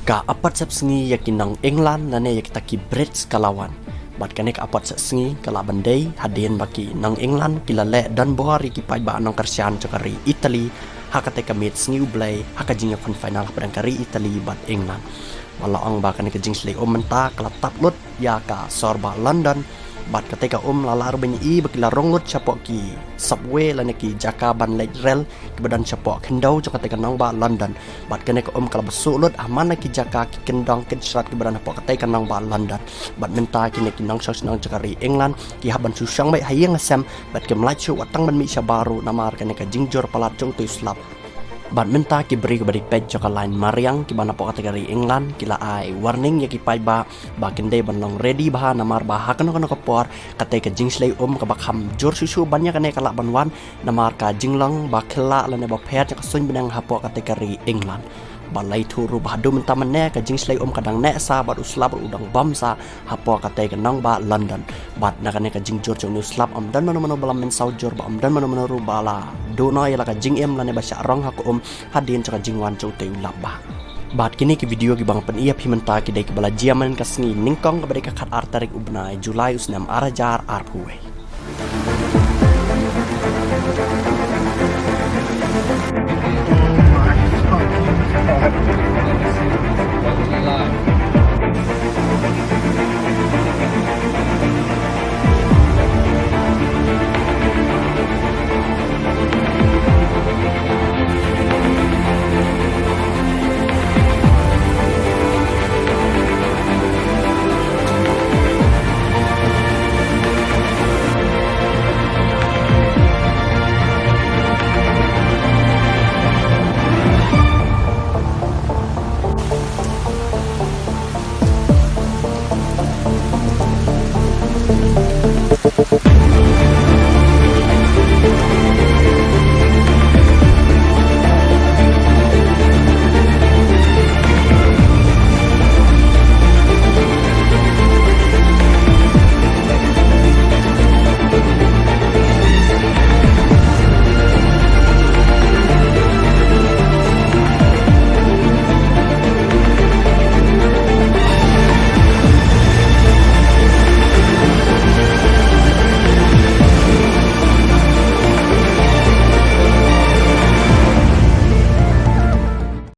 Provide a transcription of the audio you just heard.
Ka Apot Sepsngi yakinang England nane yakitaki Brits kalawan. Bat kanek Apot Sepsngi kala bandai hadin baki nang England kilale dan bohari kipai ba nang kersian cokari Italy hakate kamit sngi ublay hakajing yakon final pedangkari Italy bat England. Malaang ba kanek jingshlei menta kala taplut ïaka sorba London bat ketika lalar benyi bakila rongut capok ki subway laneki jaka ban light rail kebadan capok kendau jaka ketika nang ba London bat kenek kala besulut aman ki jaka ki kendang ket serat kebadan apok ketika nang ba London bat menta ki neki nang sas nang cakari England ki haban susang bai hayang asam bat ke melacu watang ban mi baru namar kenek jingjor palat jong tu slap bat menta ki beri ke beri page jaka line mariang ki bana pok kategori England kila ai warning ya ki pai ba kende banong ready bah namar bah kan kono kapor kate ke jingshlei ke bakham jor susu banyak kane kala banwan namar ka jinglang ba khela lane ba phet ka sun benang hapok kategori England balai turu bahdu menta mane ke jingshlei kadang ne sa bat uslap udang bam sa hapok kate ke nang ba London bat nakane ke jingjor jong uslap dan mano balam men saujor ba dan mano rubala do no ya la ka jing lane ba syarong hak hadin caka jingwan jong te ulabah. Bat kini ki video ki bang pen iya pimenta ki dai ke bala jiaman kasngi ningkong ke bade ka khat artarik ubnai Julai usnam arajar arpuwe.